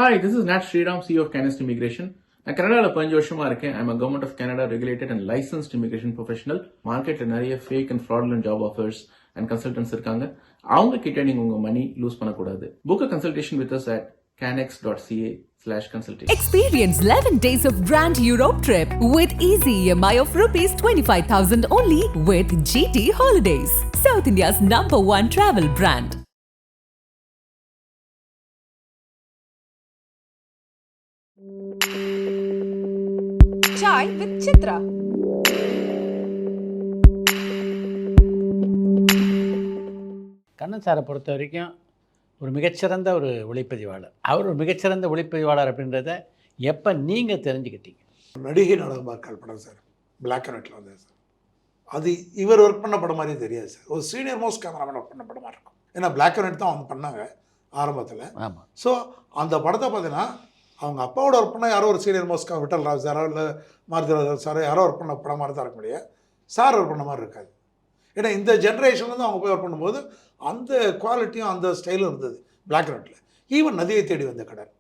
Hi, this is Nat Sriram, CEO of Canist Immigration. நான் கனடாவில் 15 வருஷமா இருக்கேன். I'm government of Canada regulated and licensed immigration professional. மார்க்கெட்ல நிறைய fake and fraudulent job offers and consultants இருக்காங்க. அவங்க கிட்ட நீங்க உங்க மணி லூஸ் பண்ணக்கூடாது. Book a consultation with us at canex.ca/consultation. Experience 11 days of Grand Europe trip with easy EMI of rupees 25,000 only with GT Holidays, South India's #1 travel brand. Chai with Chitra. Kannan சாரை பொறுத்த வரைக்கும் ஒரு மிகச்சிறந்த ஒரு ஒளிப்பதிவாளர். அவர் ஒரு மிகச்சிறந்த ஒளிப்பதிவாளர் அப்படின்றத எப்போ நீங்கள் தெரிஞ்சுக்கிட்டீங்க? நடிகை நாடகமாக்கால் படம் சார், பிளாக் அண்ட் ஒயிட்டில் வந்தது சார். அது இவர் ஒர்க் பண்ண படம் மாதிரியே தெரியாது சார். ஒரு சீனியர் மோஸ்ட் கேமராமேன் ஒர்க் பண்ண படமாக இருக்கும். ஏன்னா பிளாக் அண்ட் ஒயிட் தான் அவங்க பண்ணாங்க ஆரம்பத்தில். ஆமாம். ஸோ அந்த படத்தை பார்த்தீங்கன்னா அவங்க அப்பாவோட ஒர்க் பண்ணால் யாரோ ஒரு சீனியர் மோஸ்ட் விட்டல் ராவ் சாரோ இல்லை மாருதிராஜ் சாரோ யாரோ ஒர்க் பண்ண படம் மாதிரி தான் இருக்க முடியாது. சார் ஒர்க் பண்ண மாதிரி இருக்காது. ஏன்னா இந்த ஜென்ரேஷன்லேருந்து அவங்க போய் ஒர்க் பண்ணும்போது அந்த குவாலிட்டியும் அந்த ஸ்டைலும் இருந்தது பிளாக் அண்ட் ஒயிட்டில். ஈவன் நதியை தேடி வந்த கடல்,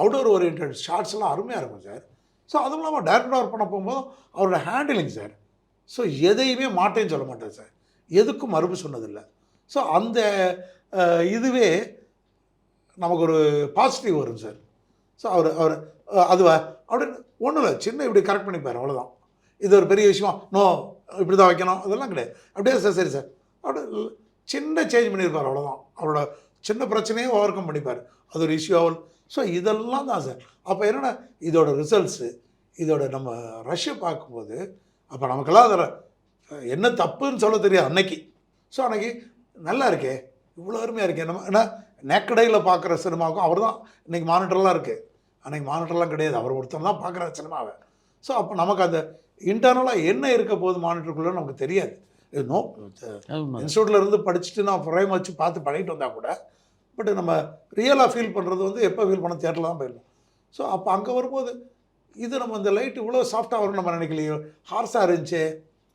அவுடோர் ஓரியன்ட் ஷார்ட்ஸ்லாம் அருமையாக இருக்கும் சார். ஸோ அதுவும் இல்லாமல் டேரக்டராக ஒர்க் பண்ண போகும்போது அவரோட ஹேண்டிலிங் சார். ஸோ எதையுமே மாட்டேன்னு சொல்ல மாட்டேன் சார், எதுக்கும் மறுப்பு சொன்னதில்லை. ஸோ அந்த இதுவே நமக்கு ஒரு பாசிட்டிவ் வரும் சார். ஸோ அவர் அதுவா அப்படின்னு ஒன்றும் இல்லை, சின்ன இப்படி கரெக்ட் பண்ணிப்பார், அவ்வளோதான். இது ஒரு பெரிய விஷயமா நோ இப்படி தான் வைக்கணும் அதெல்லாம் கிடையாது. அப்படியே சார் சரி சார் அப்படி சின்ன சேஞ்ச் பண்ணியிருப்பார், அவ்வளோதான். அவரோட சின்ன பிரச்சனையே ஓவர் கம் பண்ணிப்பார், அது ஒரு இஷ்யூ ஆகும். ஸோ இதெல்லாம் தான் சார். அப்போ என்னென்னா இதோட ரிசல்ட்ஸு, இதோட நம்ம ரஷ்யை பார்க்கும்போது அப்போ நமக்கெல்லாம் அதில் என்ன தப்புன்னு சொல்ல தெரியாது அன்னைக்கு. ஸோ அன்றைக்கி நல்லா இருக்கே, இவ்வளோ அருமையாக இருக்கே. நம்ம ஏன்னா நேக்கடையில் பார்க்குற சினிமாவுக்கும் அவர் தான் இன்றைக்கி மானிட்டர்லாம் இருக்குது. அன்றைக்கி மானிட்டர்லாம் கிடையாது, அவர் ஒருத்தர் தான் பார்க்குற சினிமாவை. ஸோ அப்போ நமக்கு அந்த இன்டர்னலாக என்ன இருக்க போகுது மானிட்டருக்குள்ளே நமக்கு தெரியாது. நோ இன்ஸ்டியூட்டில் இருந்து படிச்சுட்டு நான் ஃப்ரேம் வச்சு பார்த்து பழகிட்டு வந்தால் கூட பட் நம்ம ரியலாக ஃபீல் பண்ணுறது வந்து எப்போ ஃபீல் பண்ண தியேட்டரில் தான் போயிருந்தோம். ஸோ அப்போ அங்கே வரும்போது இது நம்ம இந்த லைட் இவ்வளோ சாஃப்டாக வரும்னு நம்ம நினைக்கலையோ. ஹார்ஸாக இருந்துச்சு.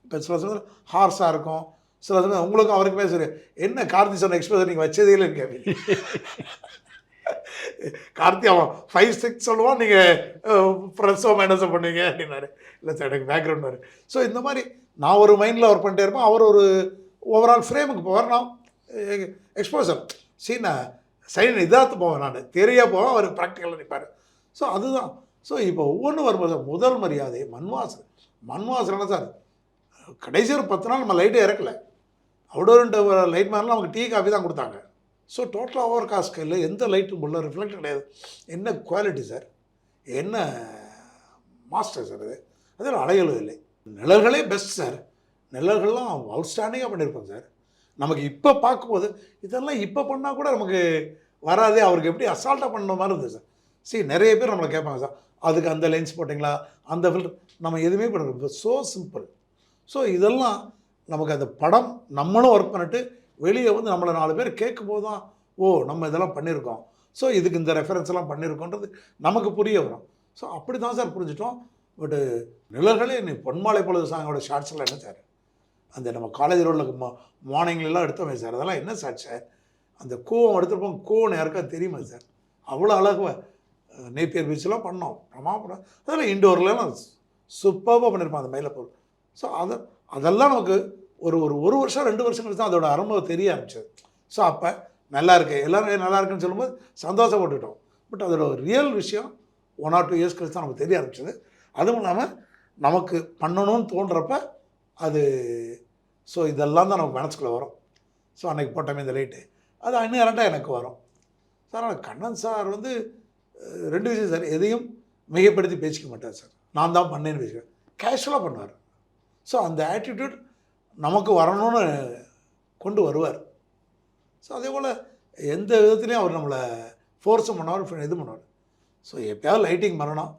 இப்போ சில சமயம் ஹார்ஸாக இருக்கும், சில சமயம் உங்களுக்கும் அவருக்குமே சரி என்ன கார்த்தி சொன்ன எக்ஸ்பிரஷன் நீங்கள் வச்சதே இல்லை கேட்பீங்க. கார்த்தி அவன் 5-6 சொல்லுவான், நீங்கள் ப்ளஸ்ஸோ மைனஸோ பண்ணுவீங்க அப்படின்னாரு. இல்லை சார் எனக்கு பேக்ரவுண்ட் வரும். ஸோ இந்த மாதிரி நான் ஒரு மைண்டில் ஒர்க் பண்ணிட்டே இருப்பேன், அவர் ஒரு ஓவரால் ஃப்ரேமுக்கு போவார், நான் எக்ஸ்போசர் சீனை சைன் இதாத்து போவேன், நான் தெரியாக போவேன், அவர் ப்ராக்டிக்கலாக நிற்பார். ஸோ அதுதான். ஸோ இப்போ ஒவ்வொன்றும் வரும்போது முதல் மரியாதை மண்வாசல். மண்வாசல் என்ன சார், கடைசி ஒரு 10 நாள் நம்ம லைட்டே இறக்கலை. அவுடோர்ன்ட்டு லைட் மேலாம் நமக்கு டீ காஃபி தான் கொடுத்தாங்க. ஸோ டோட்டலாக ஓவர் காஸ்ட் இல்லை, எந்த லைட்டும் உள்ள ரிஃப்ளெக்ட் கிடையாது. என்ன குவாலிட்டி சார், என்ன மாஸ்டர் சார் அது. அதில் அடையலும் இல்லை. நிழல்களே பெஸ்ட் சார். நிழல்கள்லாம் அவுட்ஸ்டாண்டிங்காக பண்ணியிருப்போம் சார். நமக்கு இப்போ பார்க்கும்போது இதெல்லாம் இப்போ பண்ணால் கூட நமக்கு வராதே, அவருக்கு எப்படி அசால்ட்டாக பண்ண மாதிரி இருந்தது சார். சரி நிறைய பேர் நம்மளை கேட்பாங்க சார், அதுக்கு அந்த லென்ஸ் போட்டிங்களா, அந்த ஃபில்டர், நம்ம எதுவுமே பண்ணுறது ஸோ சிம்பிள். ஸோ இதெல்லாம் நமக்கு அந்த படம் நம்மளும் ஒர்க் பண்ணிட்டு வெளியே வந்து நம்மளை 4 பேர் கேட்கும்போது தான் ஓ நம்ம இதெல்லாம் பண்ணியிருக்கோம், ஸோ இதுக்கு இந்த ரெஃபரன்ஸ் எல்லாம் பண்ணியிருக்கோன்றது நமக்கு புரிய வரும். ஸோ அப்படி தான் சார் புரிஞ்சிட்டோம். பட்டு நிழல்களே நீ பொன்மாலை பொழுது சாங்கோட ஷார்ட்ஸ்லாம் என்ன சார், அந்த நம்ம காலேஜ் ரோடில் மார்னிங்லாம் எடுத்தோமே சார், அதெல்லாம் என்ன ஷார்ட் சார். அந்த கூவம் எடுத்துருப்போம், கூவம் யாருக்கா தெரியுமா சார், அவ்வளோ அழகு. நேப்பியர் பீச்செலாம் பண்ணோம், பிரமாபுரம், அதெல்லாம் இண்டோர்லாம் சூப்பராக பண்ணியிருப்போம் அந்த மயிலப்பூர். ஸோ அதெல்லாம் நமக்கு ஒரு வருஷம் 2 வருஷம் கழிச்சு தான் அதோட அனுபவம் தெரிய ஆரம்பிச்சது. ஸோ அப்போ நல்லா இருக்கு, எல்லோரும் நல்லா இருக்குன்னு சொல்லும்போது சந்தோஷப்பட்டுட்டோம். பட் அதோட ரியல் விஷயம் 1 or 2 இயர்ஸ் கழிச்சு தான் நமக்கு தெரிய ஆரம்பிச்சது. அதுவும் இல்லாமல் நமக்கு பண்ணணும்னு தோன்றப்ப அது ஸோ இதெல்லாம் தான் நமக்கு மனசுக்குள்ளே வரும். ஸோ அன்றைக்கி போட்டோமே இந்த லைட்டு அது இன்னும் இரண்டாக எனக்கு வரும் சார். ஆனால் கண்ணன் சார் வந்து 2 விஷயம் சார், எதையும் மிகைப்படுத்தி பேசிக்க மாட்டார் சார். நான் தான் பண்ணேன்னு பேசுவேன், கேஷுவலாக பண்ணுவார். ஸோ அந்த ஆட்டிடியூட் நமக்கு வரணும்னு கொண்டு வருவார். ஸோ அதே போல் எந்த விதத்துலேயும் அவர் நம்மளை ஃபோர்ஸும் பண்ணுவார், இது பண்ணுவார். ஸோ எப்போயாவது லைட்டிங் பண்ணணும்,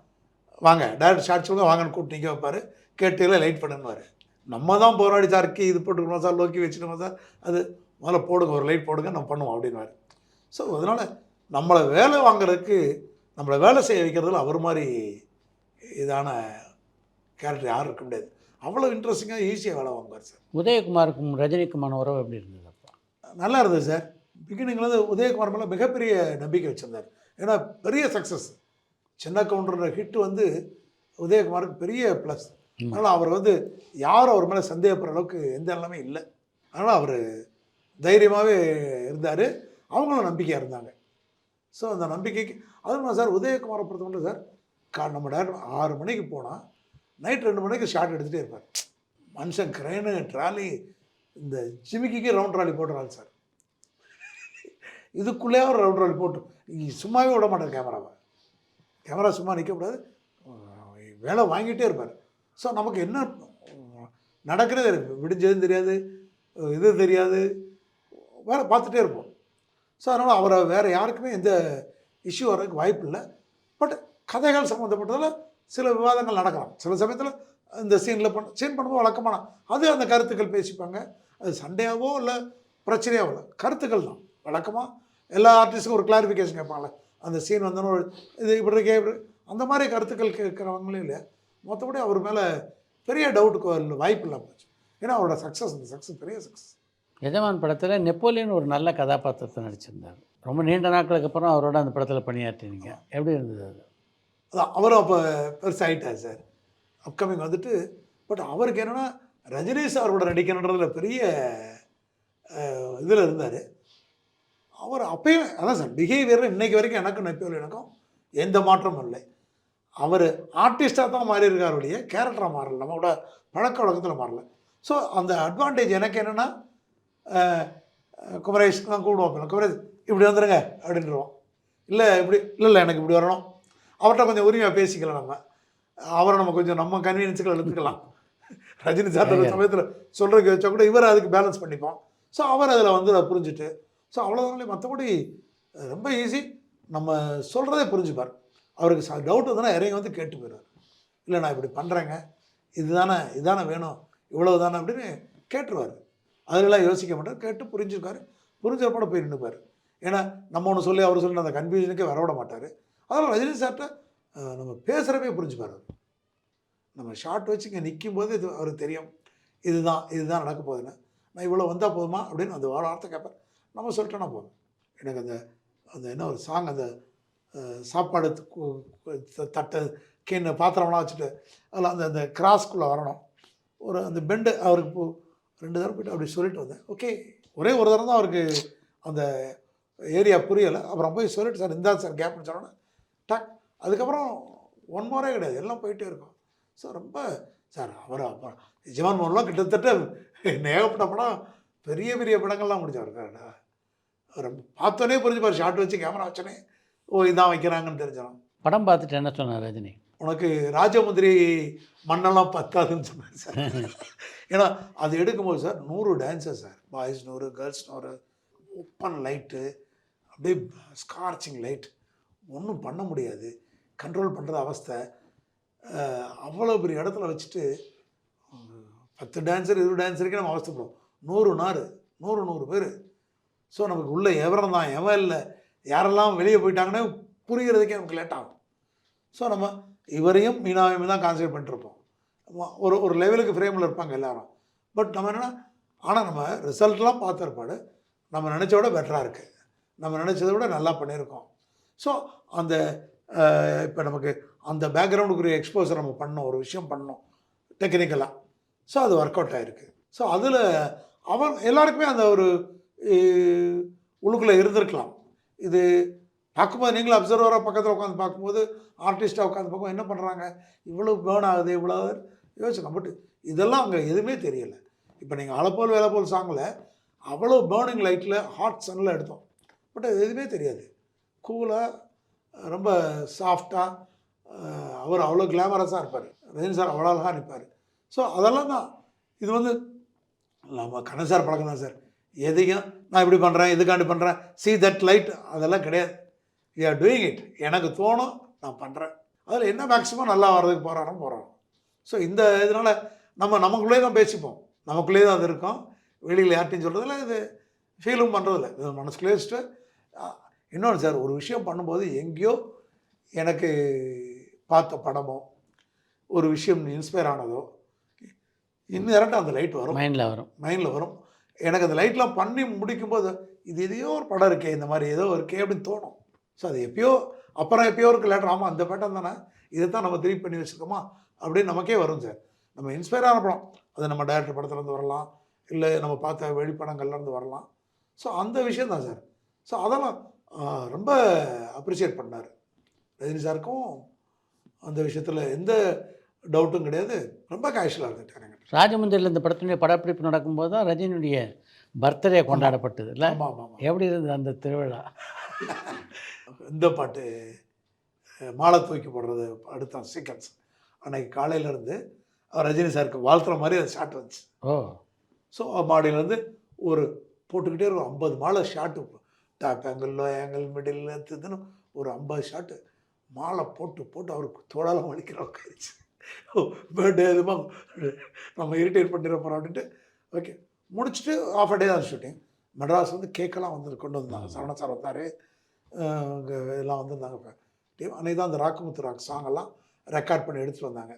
வாங்க டேரக்ட் ஷார்ட் சொல்லுங்கள் வாங்கன்னு கூப்பிட்டு நிற்க வைப்பார், கேட்டியில் லைட் பண்ணுவார். நம்ம தான் போராடி சார் இது போட்டுக்கணும் சார், லோக்கி வச்சுக்கணும் சார், அது முதல்ல போடுங்க, ஒரு லைட் போடுங்க, நம்ம பண்ணுவோம் அப்படின்வார். ஸோ அதனால் நம்மளை வேலை வாங்குறதுக்கு, நம்மளை வேலை செய்ய வைக்கிறதுல அவர் மாதிரி இதான கேரக்டர் யாரும் இருக்க முடியாது. அவ்வளோ இன்ட்ரெஸ்டிங்காக ஈஸியாக வேலை வாங்குவார் சார். உதயகுமாருக்கும் ரஜினிக்குமான உறவு எப்படி இருந்தது? அப்போ நல்லா இருந்தது சார். பிகினிங்லேருந்து உதயகுமார் மேலே மிகப்பெரிய நம்பிக்கை வச்சுருந்தார். ஏன்னா பெரிய சக்ஸஸ். சின்ன கவுண்டர்ன்ற ஹிட் வந்து உதயகுமாருக்கு பெரிய ப்ளஸ். அதனால் அவர் வந்து யாரும் அவர் மேலே சந்தேகப்படுற அளவுக்கு எந்த நிலைமை இல்லை. அதனால் அவர் தைரியமாகவே இருந்தார், அவங்களும் நம்பிக்கையாக இருந்தாங்க. ஸோ அந்த நம்பிக்கைக்கு அதுவும் சார் உதயகுமாரை பொறுத்தவரை சார் நம்ம டேரக்டர் 6 மணிக்கு போனால் நைட் 2 மணிக்கு ஷார்ட் எடுத்துகிட்டே இருப்பார். மனுஷன் கிரெயினு ட்ராலி இந்த ஜிமிக்கிக்கு ரவுண்ட் ட்ராலி போட்டுறாரு சார். இதுக்குள்ளேயே ஒரு ரவுண்ட் ட்ராலி போட்டு சும்மாவே விட மாட்டார் கேமரா சும்மா நிற்கக்கூடாது, வேலை வாங்கிட்டே இருப்பார். ஸோ நமக்கு என்ன நடக்கிறதே விடிஞ்சதும் தெரியாது, இது தெரியாது, வேலை பார்த்துட்டே இருப்போம். ஸோ அதனால் அவரை வேறு யாருக்குமே எந்த இஷ்யூ வர்றதுக்கு வாய்ப்பு இல்லை. பட் கதைகள் சம்மந்தப்பட்டதில் சில விவாதங்கள் நடக்கலாம். சில சமயத்தில் இந்த சீன் பண்ணும்போது வழக்கமான அது அந்த கருத்துக்கள் பேசிப்பாங்க. அது சண்டையாவோ இல்லை பிரச்சனையாவோ இல்லை, கருத்துக்கள் தான் வழக்கமாக. எல்லா ஆர்டிஸ்ட்டுக்கும் ஒரு கிளாரிஃபிகேஷன் கேட்பாங்களே, அந்த சீன் வந்தோன்னு இது இப்படி இருக்கே இப்படி அந்த மாதிரி கருத்துக்கள் கேட்குறவங்களும் இல்லையா. மற்றபடி அவர் மேலே பெரிய டவுட்டுக்கு வாய்ப்பு இல்லாமல் போச்சு. ஏன்னா அவரோட சக்ஸஸ், அந்த சக்ஸஸ் பெரிய சக்ஸஸ். எஜமான் படத்தில் நெப்போலியன் ஒரு நல்ல கதாபாத்திரத்தை நடிச்சிருந்தார். ரொம்ப நீண்ட நாட்களுக்கு அப்புறம் அவரோட அந்த படத்தில் பணியாற்றினீங்க, எப்படி இருந்தது அது? அதான் அவரும் அப்போ பெருசாகிட்டார் சார், அப்கமிங் வந்துட்டு. பட் அவருக்கு என்னென்னா ரஜினிஷ் அவரோட நடிக்கணுன்றதுல பெரிய இதில் இருந்தார் அவர். அப்பயும் அதான் சார் பிஹேவியரில் இன்றைக்கு வரைக்கும் எனக்கும் நெப்போலியனுக்கும் எந்த மாற்றமும் இல்லை. அவர் ஆர்டிஸ்டாக தான் மாறி இருக்கார் ஒழிய கேரக்டராக மாறல, நம்மளோட பழக்க வழக்கத்தில் மாறல. ஸோ அந்த அட்வான்டேஜ் எனக்கு என்னென்னா குமரேஷ்லாம் கூப்பிடுவோம், குமரேஷ் இப்படி வந்துடுங்க அப்படின்றோம், இல்லை இப்படி இல்லை எனக்கு இப்படி வரணும். அவர்கிட்ட கொஞ்சம் உரிமையாக பேசிக்கலாம், அவரை நம்ம கொஞ்சம் நம்ம கன்வீனியன்ஸுக்கு எடுத்துக்கலாம். ரஜினி சார் சமயத்தில் சொல்கிறதுக்கு வச்சா கூட இவர் அதுக்கு பேலன்ஸ் பண்ணிப்போம். ஸோ அவர் அதில் வந்து அதை புரிஞ்சுட்டு, ஸோ அவ்வளோதானே. மற்றபடி ரொம்ப ஈஸி, நம்ம சொல்கிறதே புரிஞ்சுப்பார். அவருக்கு டவுட் வந்ததுன்னா இறங்கி வந்து கேட்டு போயிடுவார். இல்லை நான் இப்படி பண்ணுறேங்க, இதுதானே வேணும், இவ்வளவு தானே அப்படின்னு கேட்டுருவார். அதிலெல்லாம் யோசிக்க மாட்டார், கேட்டு புரிஞ்சுருக்காரு, புரிஞ்சப்பட போய் நின்றுப்பார். ஏன்னா நம்ம ஒன்று சொல்லி அவர் சொல்லி அந்த கன்ஃபியூஷனுக்கே வரவிட மாட்டார். அதனால் ரஜினி சார்கிட்ட நம்ம பேசுகிறப்பே புரிஞ்சுப்பார். நம்ம ஷார்ட் வச்சு இங்கே நிற்கும் போது இது அவருக்கு தெரியும், இதுதான் நடக்க போகுதுன்னு. நான் இவ்வளோ வந்தால் போதுமா அப்படின்னு அந்த வார்த்தை கேட்பேன். நம்ம சொல்லிட்டோன்னா போதும். எனக்கு அந்த என்ன ஒரு சாங், அந்த சாப்பாடு தட்டை கேன்னு பாத்திரம்லாம் வச்சுட்டு அதில் அந்த கிராஸ்குள்ளே வரணும், ஒரு அந்த பெண்டு அவருக்கு 2 தடவை போய்ட்டு அப்படி சொல்லிட்டு வந்தேன். ஓகே, ஒரே ஒரு தடவை தான் அவருக்கு அந்த ஏரியா புரியலை. அப்புறம் போய் சொல்லிட்டு சார் இந்தா சார் கேப்னு சொன்னோன்னே டக், அதுக்கப்புறம் 1 மோரே கிடையாது, எல்லாம் போயிட்டே இருக்கும். ஸோ ரொம்ப சார் அவர் அப்புறம் எஜமான் மோகன்லாம் கிட்டத்தட்ட ஏகப்பட்ட படம், பெரிய பெரிய படங்கள்லாம் முடிச்சவர். அவர் பார்த்தோன்னே புரிஞ்சுப்பார், ஷார்ட் வச்சு கேமரா வச்சோன்னே ஓ இதான் வைக்கிறாங்கன்னு தெரிஞ்சிடும். படம் பார்த்துட்டு என்ன சொன்னார் ரஜினி? உனக்கு ராஜமுந்திரி மண்ணெல்லாம் பத்தாதுன்னு சொன்னார் சார். ஏன்னா அது எடுக்கும்போது sir 100 dancer sir, boys 100, girls 100, open light, அப்படியே ஸ்கார்ச்சிங் லைட், ஒன்றும் பண்ண முடியாது, கண்ட்ரோல் பண்ணுறது அவஸ்தை. அவ்வளோ பெரிய இடத்துல வச்சுட்டு 10 டான்ஸர் 20 டான்ஸருக்கே நம்ம அவஸ்தைப்படுவோம். 100 பேர். ஸோ நமக்கு உள்ளே எவரம் தான் எவன் இல்லை, யாரெல்லாம் வெளியே போயிட்டாங்கன்னு புரிகிறதுக்கே நமக்கு லேட் ஆகும். ஸோ நம்ம இவரையும் மீனாவையும் தான் கான்சன்ட்ரேட் பண்ணிட்டுருப்போம். ஒரு லெவலுக்கு ஃப்ரேமில் இருப்பாங்க எல்லாரும். பட் நம்ம என்னென்னா, ஆனால் நம்ம ரிசல்ட்லாம் பார்த்த இருப்பாடு நம்ம நினச்ச விட பெட்டராக இருக்குது, நம்ம நினச்சதை விட நல்லா பண்ணியிருக்கோம். ஸோ அந்த இப்போ நமக்கு அந்த பேக்ரவுண்டுக்குரிய எக்ஸ்போசர் நம்ம பண்ணோம், ஒரு விஷயம் பண்ணோம் டெக்னிக்கலாக. ஸோ அது ஒர்க் அவுட் ஆகிருக்கு. ஸோ அதில் அவன் எல்லாருக்குமே அந்த ஒரு உள்ளுக்குள்ளே இருந்திருக்கலாம். இது பார்க்கும்போது நீங்களும் அப்சர்வராக பக்கத்தில் உட்காந்து பார்க்கும்போது, ஆர்டிஸ்ட்டாக உட்காந்து பார்க்கும் என்ன பண்ணுறாங்க, இவ்வளோ பேர்ன் ஆகுது, இவ்வளோ யோசிக்கலாம். பட் இதெல்லாம் அங்கே எதுவுமே தெரியலை. இப்போ நீங்கள் அலப்போல் வேலைப்போல் சாங்கில் அவ்வளோ பேர்னிங் லைட்டில் ஹாட் சன்னில் எடுத்தோம். பட் அது எதுவுமே தெரியாது, கூலாக ரொம்ப சாஃப்டாக. அவர் அவ்வளோ கிளாமரஸாக இருப்பார், ரஜினி சார் அவ்வளோ அழகாக நிற்பார். ஸோ அதெல்லாம் தான் இது வந்து நம்ம கண்ணன் சார் பழக்கம் தான் சார். எதையும் நான் இப்படி பண்ணுறேன், இதுக்காண்டி பண்ணுறேன், see தட் லைட், அதெல்லாம் கிடையாது. யூ ஆர் டூயிங் இட், எனக்கு தோணும் நான் பண்ணுறேன், அதில் என்ன மேக்ஸிமம் நல்லா வர்றதுக்கு போகிறோம். ஸோ இந்த இதனால் நமக்குள்ளே தான் பேசிப்போம், நமக்குள்ளே தான் அது இருக்கும், வெளியில் யார்ட்டையும் சொல்கிறதில்ல, இது ஃபீலும் பண்ணுறதில்ல, இது மனசுக்குள்ளே வச்சுட்டு. இன்னொன்று சார், ஒரு விஷயம் பண்ணும்போது எங்கேயோ எனக்கு பார்த்த படமோ ஒரு விஷயம் இன்ஸ்பயர் ஆனதோ இன்னும் அந்த லைட் வரும், மைண்டில் வரும். எனக்கு அந்த லைட்லாம் பண்ணி முடிக்கும்போது இது எதையோ ஒரு படம் இருக்கே, இந்த மாதிரி ஏதோ இருக்கே அப்படின்னு தோணும். ஸோ அது எப்பயோ அப்புறம் எப்பயோ ஒரு லேட்டர் ஆமாம் அந்த பேட்டன் தானே, இதை தான் நம்ம திருப்பி பண்ணி வச்சுருக்கோமா அப்படின்னு நமக்கே வரும் சார். நம்ம இன்ஸ்பயர் ஆன படம், அது நம்ம டைரக்டர் படத்துலேருந்து வரலாம், இல்லை நம்ம பார்த்த வெளிப்படங்கள்லேருந்து வரலாம். ஸோ அந்த விஷயம் தான் சார். ஸோ அதெல்லாம் ரொம்ப அப்ரிஷியேட் பண்ணார். ரஜினி சாருக்கும் அந்த விஷயத்தில் எந்த டவுட்டும் கிடையாது. ரொம்ப கேஷுவலாக இருந்துட்டார் என்கிட்ட. ராஜமந்திரியில் இந்த படத்தினுடைய படப்பிடிப்பு நடக்கும்போது தான் ரஜினியுடைய பர்த்டே கொண்டாடப்பட்டது இல்லை? ஆமாம் ஆமாம் ஆமாம். எப்படி இருந்தது அந்த திருவிழா? இந்த பாட்டு மாலை தூக்கி போடுறது அடுத்த சீக்வன்ஸ் அன்னைக்கு காலையிலேருந்து ரஜினி சாருக்கு வாழ்த்துற மாதிரி அது ஷாட் வந்துச்சு. ஓ. ஸோ மாடியிலேருந்து ஒரு போட்டுக்கிட்டே இருக்கும் 50 மாலை shot, top angle, low angle, middle இதுன்னு ஒரு 50 ஷாட்டு மாலை போட்டு போட்டு அவருக்கு தோடாலம் வலிக்கிற உட்காந்துச்சு. பர்த்டே எதுமா நம்ம இரிட்டேட் பண்ணிட போகிறோம் அப்படின்ட்டு ஓகே முடிச்சுட்டு ஆஃப் அ டே தான் ஷூட்டிங். மெட்ராஸ் வந்து கேக்கெல்லாம் வந்து கொண்டு வந்தாங்க. சரவண சார் வந்தார், எல்லாம் வந்திருந்தாங்க டீம். அன்றைக்கி தான் அந்த ராக்குமுத்து ராக் சாங்கெல்லாம் ரெக்கார்ட் பண்ணி எடுத்துகிட்டு வந்தாங்க.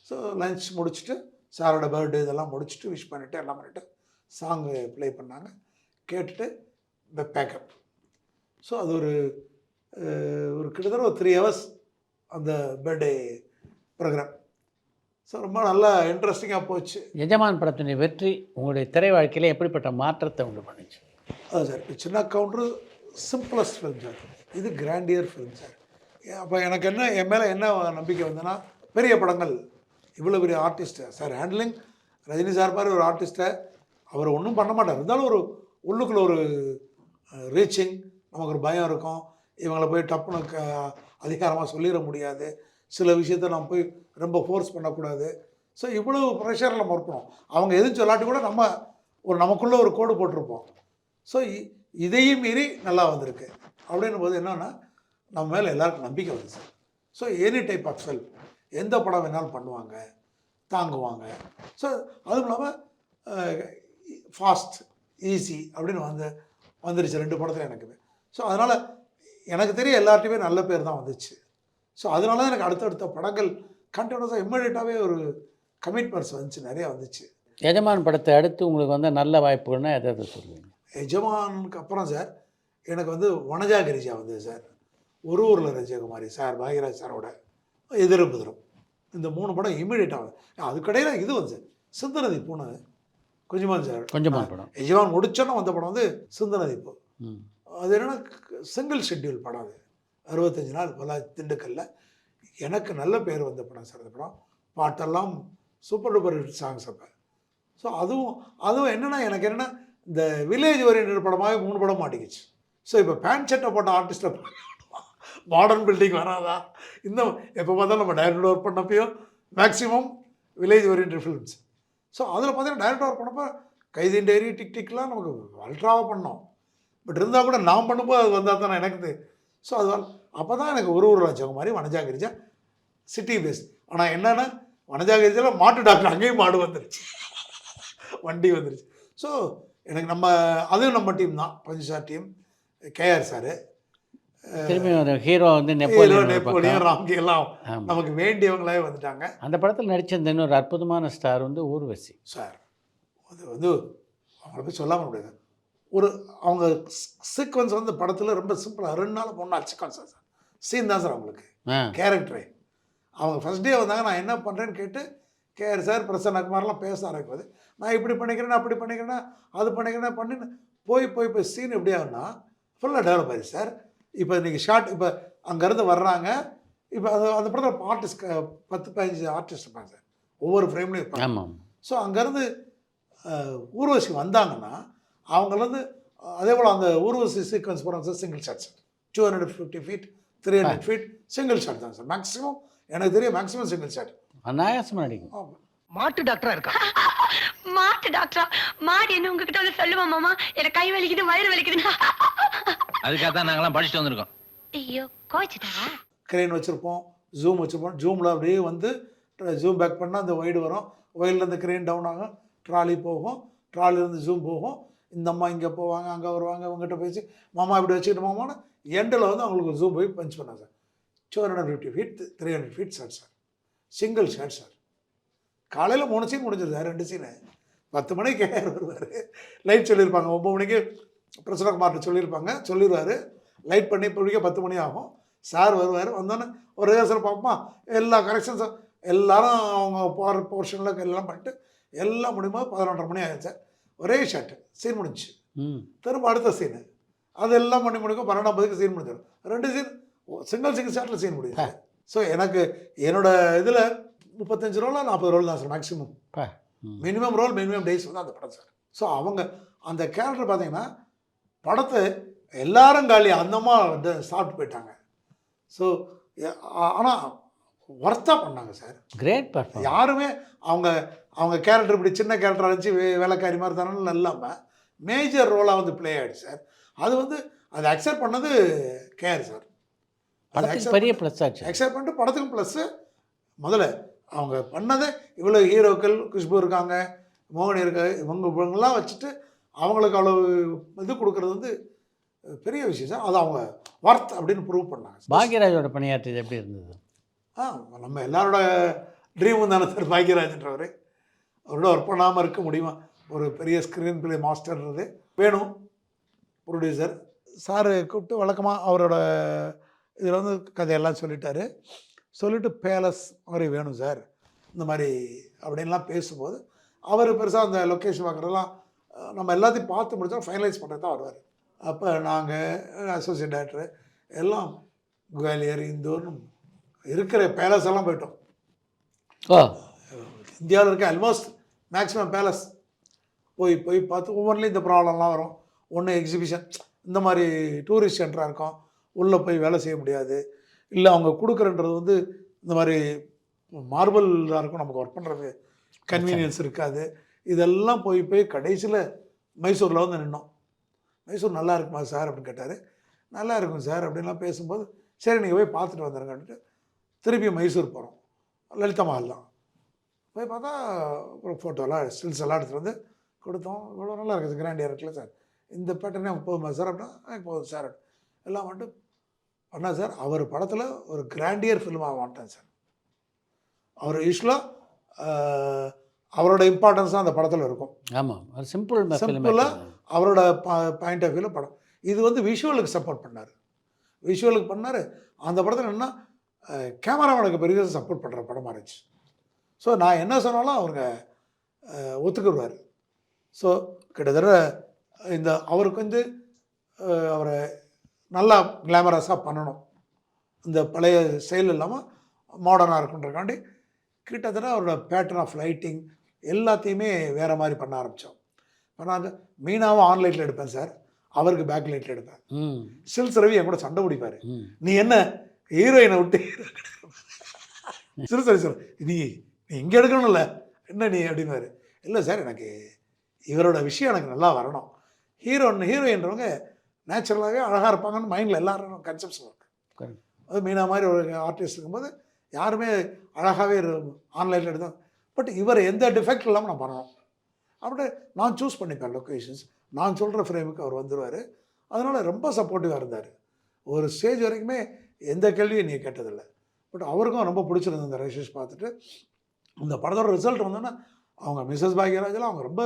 ஸோ லன்ச் முடிச்சுட்டு சாரோட பர்த்டே இதெல்லாம் முடிச்சுட்டு விஷ் பண்ணிவிட்டு எல்லாம் பண்ணிவிட்டு சாங்கு ப்ளே பண்ணாங்க. கேட்டுட்டு பேக்கப். ஸோ அது ஒரு கிட்டத்தட்ட ஒரு 3 hours அந்த பர்த்டே ப்ரோக்ராம். ஸோ ரொம்ப நல்லா இன்ட்ரெஸ்டிங்காக போச்சு. எஜமான் படத்தினுடைய வெற்றி உங்களுடைய திரை வாழ்க்கையில் எப்படிப்பட்ட மாற்றத்தை உண்டு பண்ணுச்சு? அதான் சார், இப்போ சின்ன கவுண்டரு சிம்பிளஸ்ட் ஃபிலிம் சார், இது கிராண்டியர் ஃபிலிம் சார். அப்போ எனக்கு என்ன என் மேலே என்ன நம்பிக்கை வந்ததுன்னா, பெரிய படங்கள் இவ்வளோ பெரிய ஆர்டிஸ்ட்டை சார் ஹேண்ட்லிங், ரஜினி சார் மாதிரி ஒரு ஆர்டிஸ்ட்டை அவர் ஒன்றும் பண்ண மாட்டார். இருந்தாலும் ஒரு உள்ளுக்குள்ளே ஒரு ரீச்சிங், நமக்கு ஒரு பயம் இருக்கும். இவங்களை போய் டப்புன்னு அதிகாரமாக சொல்லிட முடியாது, சில விஷயத்தை நம்ம போய் ரொம்ப ஃபோர்ஸ் பண்ணக்கூடாது. ஸோ இவ்வளோ ப்ரெஷரில் நம்ம இருக்கணும். அவங்க எதுவும் சொல்லாட்டி கூட நம்ம நமக்குள்ளே ஒரு கோடு போட்டிருப்போம். ஸோ இதையும் மீறி நல்லா வந்திருக்கு அப்படின்னும் போது என்னென்னா நம்ம மேலே எல்லாருக்கும் நம்பிக்கை வருது sir. So any type of film எந்த படம் வேணாலும் பண்ணுவாங்க, தாங்குவாங்க. ஸோ அதுவும் இல்லாமல் ஃபாஸ்ட் ஈஸி அப்படின்னு வந்துருச்சு 2 படத்தில் எனக்கு. ஸோ அதனால் எனக்கு தெரிய எல்லார்ட்டையுமே நல்ல பேர் தான் வந்துச்சு. ஸோ அதனால தான் எனக்கு அடுத்தடுத்த படங்கள் கண்டினியூஸாக இம்மீடியட்டாகவே ஒரு கமிட்மெண்ட்ஸ் வந்துச்சு, நிறையா வந்துச்சு. எஜமான் படத்தை அடுத்து உங்களுக்கு வந்து நல்ல வாய்ப்புகள்னா எதை சொல்லுவீங்க? எஜமானுக்கு அப்புறம் சார் எனக்கு வந்து வனஜா கிரிஜா வந்தது சார், ஒரு ஊரில் ரஜகுமாரி சார், பாக்யராஜ் சாரோட எதிரும் புதிரும், இந்த 3 படம் இம்மீடியட்டாக. அதுக்கடையில் இது வந்து சார் சிந்தநதி பூனை கொஞ்சமான் சார், கொஞ்சமாக படம். எஜமான் முடிச்சோன்னா வந்த படம் வந்து சிந்தநதி பூ. அது என்னென்னா சிங்கிள் ஷெட்யூல் படம், அது 65 நாள் பல திண்டுக்கல்ல. எனக்கு நல்ல பேர் வந்த படம் சார் அந்த படம். பாட்டெல்லாம் சூப்பர் டூப்பர் சாங்ஸ் அப்போ. ஸோ அதுவும் என்னென்னா எனக்கு என்னென்னா இந்த வில்லேஜ் ஓரியன்ட் படமாகவே 3 படம் மாட்டிக்கிச்சு. ஸோ இப்போ பேண்ட் சட்டை போட்ட ஆர்டிஸ்ட்டை மாடர்ன் பில்டிங் வராதா? இந்த எப்போ பார்த்தாலும் நம்ம டைரக்டர் ஒர்க் பண்ணப்பையும் maximum village orient films. So அதில் பார்த்தீங்கன்னா டைரக்டர் ஒர்க் பண்ணப்போ கைதின் டைரி, டிக் டிக்லாம் நமக்கு அல்ட்ராவாக பண்ணோம். பட் இருந்தால் கூட நான் பண்ணும்போது அது வந்தால் தானே எனக்கு. ஸோ அது அப்போ தான் எனக்கு ஒரு ராஜகுமாரி, வனஜா கிரிஜா சிட்டி பேஸ்ட். ஆனால் என்னென்னா வனஜா கிரிஜாவில் மாட்டு டாக்டர், அங்கேயும் மாடு வந்துருச்சு, வண்டி வந்துருச்சு. ஸோ எனக்கு அதுவும் நம்ம டீம் தான், பஞ்சார் டீம், கேஆர் சார், திரும்பி ஹீரோ வந்து நெப்போலியன், ராம்கி எல்லாம் நமக்கு வேண்டியவங்களே வந்துட்டாங்க. அந்த படத்தில் நடித்த இன்னொரு அற்புதமான ஸ்டார் வந்து ஊர்வசி சார். அது வந்து அவங்கள போய் சொல்லாமல் முடியாது. அவங்க சீக்வன்ஸ் வந்து படத்தில் ரொம்ப சிம்பிளாக 2 நாள் 3 நாள் சீக்வன்ஸ் சார், சீன் தான் சார் அவங்களுக்கு கேரக்டரே. அவங்க ஃபஸ்ட் டே வந்தாங்க, நான் என்ன பண்ணுறேன்னு கேட்டு கேஆர் சார், பிரசன்னகுமார்லாம் பேச ஆரம்பிப்பது. நான் இப்படி பண்ணிக்கிறேன்னா அப்படி பண்ணிக்கிறேன்னா அது பண்ணிக்கிறேன்னா பண்ணின்னு போய் சீன் எப்படி ஆகுன்னா ஃபுல்லாக டெவலப் ஆயிடுச்சு சார். இப்போ இன்றைக்கி ஷார்ட், இப்போ அங்கேருந்து வர்றாங்க, இப்போ அந்த படத்தில் ஆர்டிஸ்ட் 10-15 ஆர்டிஸ்ட் இருப்பாங்க சார், ஒவ்வொரு ஃப்ரேம்லேயும் இருப்பாங்க. ஸோ அங்கேருந்து ஊர்வசி வந்தாங்கன்னா அவங்களேருந்து அதே போல் அந்த ஊர்வசி சீக்வன்ஸ் போகிறாங்க sir, single shot sir, 250 feet 300 feet single shot தான் சார் மேக்ஸிமம். எனக்கு தெரியும் மேக்ஸிமம் சிங்கிள் ஷாட். அநாயாசமாக நடிக்கும். மாட்டு டாக்டரா இருக்கா? மாட்டு டாக்டரா? மாடு என்ன உங்ககிட்ட வந்து சொல்லுவா மாமா, எனக்கு கை வலிக்குது, வயிறு வலிக்குதுன்னா? அதுக்காக தான் நாங்களாம் படிச்சுட்டு வந்திருக்கோம். ஐயோ, கோச்சிட்டாரா? கிரெயின் வச்சுருப்போம், ஜூம் வச்சுருப்போம், ஜூமில் அப்படியே வந்து ஜூம் பேக் பண்ணால் அந்த ஒய்டு வரும், ஒயிலில் இந்த கிரெயின் டவுன் ஆகும், ட்ராலி போகும், ட்ராலிலேருந்து ஜூம் போகும், இந்த அம்மா இங்கே போவாங்க, அங்கே வருவாங்க, அவங்ககிட்ட பேசி மாமா இப்படி வச்சுக்கிட்டு மாமான்னு எண்டில் வந்து அவங்களுக்கு ஜூம் போய் பஞ்ச் பண்ணாங்க sir. 250 feet 300 feet shot sir, single shot sir. காலையில் 3 சீன் முடிஞ்சிருது சார், 2 சீனு. 10 மணிக்கு வருவார், லைட் சொல்லியிருப்பாங்க, 9 மணிக்கு பிரசன்னகுமார்ட்ட சொல்லியிருப்பாங்க, சொல்லிடுவார், லைட் பண்ணி பிடிக்க 10 மணி ஆகும். சார் வருவார், வந்தோடனே ஒரு ரிஹர்சல் பார்ப்போமா, எல்லா கரெக்ஷன்ஸும் எல்லாரும் அவங்க போகிற போர்ஷனில் எல்லாம் பண்ணிட்டு எல்லாம் முடியுமா 11:30 மணி ஆகிடுச்சு சார். ஒரே ஷாட்டு சீன் முடிஞ்சு, திரும்ப அடுத்த சீனு அதெல்லாம் பண்ணி முடிக்கும் 12:50க்கு சீன் முடிஞ்சிடும். 2 சீன் சிங்கிள் ஷாட்டில் சீன் முடியுது. ஸோ எனக்கு என்னோடய இதில் 35 ரோலா 40 ரோல் தான் sir maximum. Minimum roll minimum days வந்து அந்த படம் சார். ஸோ அவங்க அந்த கேரக்டர் பார்த்தீங்கன்னா படத்தை எல்லாரும் காலி அந்தமா வந்து சாப்பிட்டு போயிட்டாங்க. ஸோ ஆனால் ஒர்த்தாக பண்ணாங்க சார். Great performance. யாருமே அவங்க அவங்க கேரக்டர் இப்படி சின்ன கேரக்டர் வச்சு வேலைக்காரி மாதிரி தானே இல்லாமல் மேஜர் ரோலாக வந்து ப்ளே ஆகிடுச்சு சார். அது வந்து அதை அக்செப்ட் பண்ணது கேர் சார். படத்துக்கு பெரிய ப்ளஸ் ஆச்சு. அக்செப்ட் பண்ணிட்டு படத்துக்கும் ப்ளஸ்ஸு. முதல்ல அவங்க பண்ணதை இவ்வளோ ஹீரோக்கள் குஷ்பு இருக்காங்க, மோகனி இருக்காங்க, இவங்கெல்லாம் வச்சுட்டு அவங்களுக்கு அவ்வளோ இது கொடுக்குறது வந்து பெரிய விஷயம் சார். அது அவங்க ஒர்த் அப்படின்னு ப்ரூவ் பண்ணாங்க. பாக்யராஜோட பணியாற்றியது எப்படி இருந்தது? நம்ம எல்லாரோட ட்ரீமும் தானே சார் பாக்யராஜன்றவர். அவரோட ஒர்க் பண்ணாமல் இருக்க முடியுமா? ஒரு பெரிய ஸ்க்ரீன் பிளே மாஸ்டர்ன்றது வேணும். ப்ரொடியூசர் சார் கூப்பிட்டு வழக்கமாக அவரோட இதில் வந்து கதையெல்லாம் சொல்லிட்டாரு. சொல்லிவிட்டு பேலஸ் மாதிரி வேணும் சார் இந்த மாதிரி அப்படின்லாம் பேசும்போது அவர் பெருசாக அந்த லொக்கேஷன் பார்க்குறதெல்லாம் நம்ம எல்லாத்தையும் பார்த்து முடிச்சா ஃபைனலைஸ் பண்ணுறது தான் வருவார். அப்போ நாங்கள் அசோசியேட் டைரக்டர் எல்லாம் குவாலியர் இந்தூர்னு இருக்கிற பேலஸ் எல்லாம் போயிட்டோம். இந்தியாவில் இருக்க ஆல்மோஸ்ட் மேக்ஸிமம் பேலஸ் போய் போய் பார்த்து ஒவ்வொன்றிலையும் இந்த ப்ராப்ளம்லாம் வரும். ஒன்று எக்ஸிபிஷன் இந்த மாதிரி டூரிஸ்ட் சென்டராக இருக்கும், உள்ளே போய் வேலை செய்ய முடியாது. இல்லை அவங்க கொடுக்குறன்றது வந்து இந்த மாதிரி மார்பிளாக இருக்கும், நமக்கு ஒர்க் பண்ணுறது கன்வீனியன்ஸ் இருக்காது. இதெல்லாம் போய் போய் கடைசியில் மைசூரில் வந்து நின்னோம். மைசூர் நல்லா இருக்குமா சார் அப்படின்னு கேட்டார். நல்லா இருக்கும் சார் அப்படின்லாம் பேசும்போது சரி நீங்கள் போய் பார்த்துட்டு வந்துடுங்கன்ட்டு திருப்பி மைசூர் போகிறோம். லலிதா மஹால் தான் போய் பார்த்தா ஒரு ஃபோட்டோலாம் ஸ்டில்ஸ் எல்லாம் எடுத்துகிட்டு வந்து கொடுத்தோம். இவ்வளோ நல்லா இருக்குது, கிராண்டியாக இருக்குல்ல சார், இந்த பேட்டர்னே எனக்கு போதுமா சார் அப்படின்னா எனக்கு போதும் சார் எல்லாம் வந்துட்டு பண்ணால் சார். அவர் படத்தில் ஒரு கிராண்டியர் ஃபிலிமாக மாட்டேன் சார். அவர் யூஸ்வலாக அவரோட இம்பார்ட்டன்ஸ் தான் அந்த படத்தில் இருக்கும். ஆமாம், ஒரு சிம்பிளாக அவரோட பாயிண்ட் ஆஃப் வியூவில் படம். இது வந்து விஷுவலுக்கு சப்போர்ட் பண்ணார். விஷுவலுக்கு பண்ணார். அந்த படத்தில் என்னென்னா கேமராமேனுக்கு பெரிய சப்போர்ட் பண்ணுற படமாக இருந்துச்சு. ஸோ நான் என்ன சொன்னாலும் அவங்க ஒத்துக்கிடுவார். ஸோ கிட்டத்தட்ட இந்த அவருக்கு வந்து அவரை நல்லா கிளாமரஸாக பண்ணணும், இந்த பழைய ஸ்டைல் இல்லாமல் மாடர்னாக இருக்குன்றக்காண்டி கிட்டத்தட்ட அவரோட பேட்டர்ன் ஆஃப் லைட்டிங் எல்லாத்தையுமே வேறு மாதிரி பண்ண ஆரம்பித்தோம். இப்போ நான் மீனாவும் ஆன்லைட்டில் எடுப்பேன் சார், அவருக்கு பேக் லைட்டில் எடுப்பேன். ஸ்டில்ஸ் ரவி என் கூட சண்டை பிடிப்பார், நீ என்ன ஹீரோயினை விட்டு சிறு சார் நீ இங்கே எடுக்கணும்ல என்ன நீ அப்படின்னாரு. இல்லை சார் எனக்கு இவரோட விஷயம் எனக்கு நல்லா வரணும், ஹீரோயின்றவங்க நேச்சுரலாகவே அழகாக இருப்பாங்கன்னு மைண்டில் எல்லாரும் கன்செப்ஷன் இருக்குது. அது மீனா மாதிரி ஒரு ஆர்டிஸ்ட் இருக்கும்போது யாருமே அழகாகவே ஆன்லைனில் எடுத்தோம். பட் இவர் எந்த டிஃபெக்ட் இல்லாமல் நான் பண்ணணும் அப்படி நான் சூஸ் பண்ணிப்பேன் லொக்கேஷன்ஸ். நான் சொல்கிற ஃப்ரேமுக்கு அவர் வந்துடுவார். அதனால் ரொம்ப சப்போர்ட்டிவாக இருந்தார். ஒரு ஸ்டேஜ் வரைக்குமே எந்த கேள்வியும் நீங்கள் கேட்டதில்லை. பட் அவருக்கும் ரொம்ப பிடிச்சிருந்தது இந்த ரிசர்ச் பார்த்துட்டு. இந்த படத்தோட ரிசல்ட் வந்தோன்னா அவங்க மிஸ்ஸஸ் பாக்யராஜெலாம் அவங்க ரொம்ப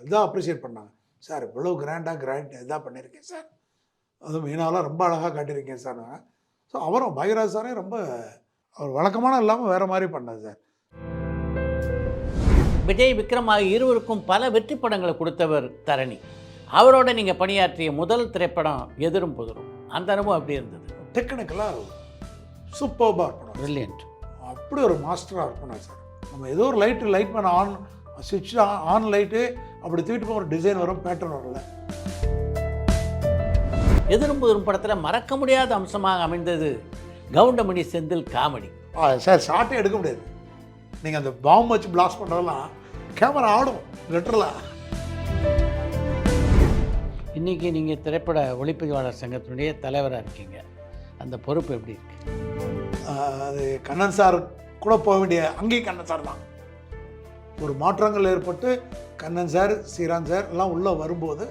இதாக அப்ரிஷியேட் பண்ணாங்க. சார் இவ்வளோ கிராண்ட் இதாக பண்ணியிருக்கேன் சார், அதுவும் மீனாவெலாம் ரொம்ப அழகாக காட்டியிருக்கேன் சார். ஸோ அவரும் பாக்யராஜ் சாரே ரொம்ப அவர் வழக்கமான இல்லாமல் வேறு மாதிரி பண்ணார் சார். விஜய், விக்ரம் ஆகிய இருவருக்கும் பல வெற்றி படங்களை கொடுத்தவர் தரணி. அவரோட நீங்கள் பணியாற்றிய முதல் திரைப்படம் எதிரும் புதிரும், அந்த அனுபவம் அப்படி இருந்தது? டெக்னிக்கலாக சூப்பர்பாக இருக்கணும், பிரில்லியன்ட், அப்படி ஒரு மாஸ்டராக இருக்கணும் சார். நம்ம ஏதோ ஒரு லைட் பண்ண ஆன் சுவிட்ச் ஆன் லைட்டு அப்படி தூக்கிட்டு போக ஒரு டிசைன் வரும், பேட்டர்ன் வரல. எதிரும் புதிரும் படத்தில் மறக்க முடியாத அம்சமாக அமைந்தது கவுண்டமணி செந்தில் காமெடி. சார் ஷார்ட்டே எடுக்க முடியாது. நீங்கள் அந்த பாம்பு வச்சு பிளாஸ்ட் பண்ணுறதெல்லாம் கேமரா ஆடும் லிட்டரலாக. இன்றைக்கி நீங்கள் திரைப்பட ஒளிப்பதிவாளர் சங்கத்தினுடைய தலைவராக இருக்கீங்க, அந்த பொறுப்பு எப்படி இருக்கு? அது கண்ணன் சார் கூட போக வேண்டிய அங்கேயும் கண்ணன் சார் தான். ஒரு மாற்றங்கள் ஏற்பட்டு கண்ணன் சார், ஸ்ரீராம் சார் எல்லாம் உள்ளே வரும்போது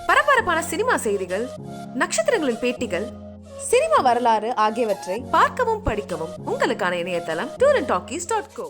பரபரப்பான சினிமா செய்திகள், நட்சத்திரங்களின் பேட்டிகள், சினிமா வரலாறு ஆகியவற்றை பார்க்கவும் படிக்கவும் உங்களுக்கான இணையதளம் tourantalkies.co.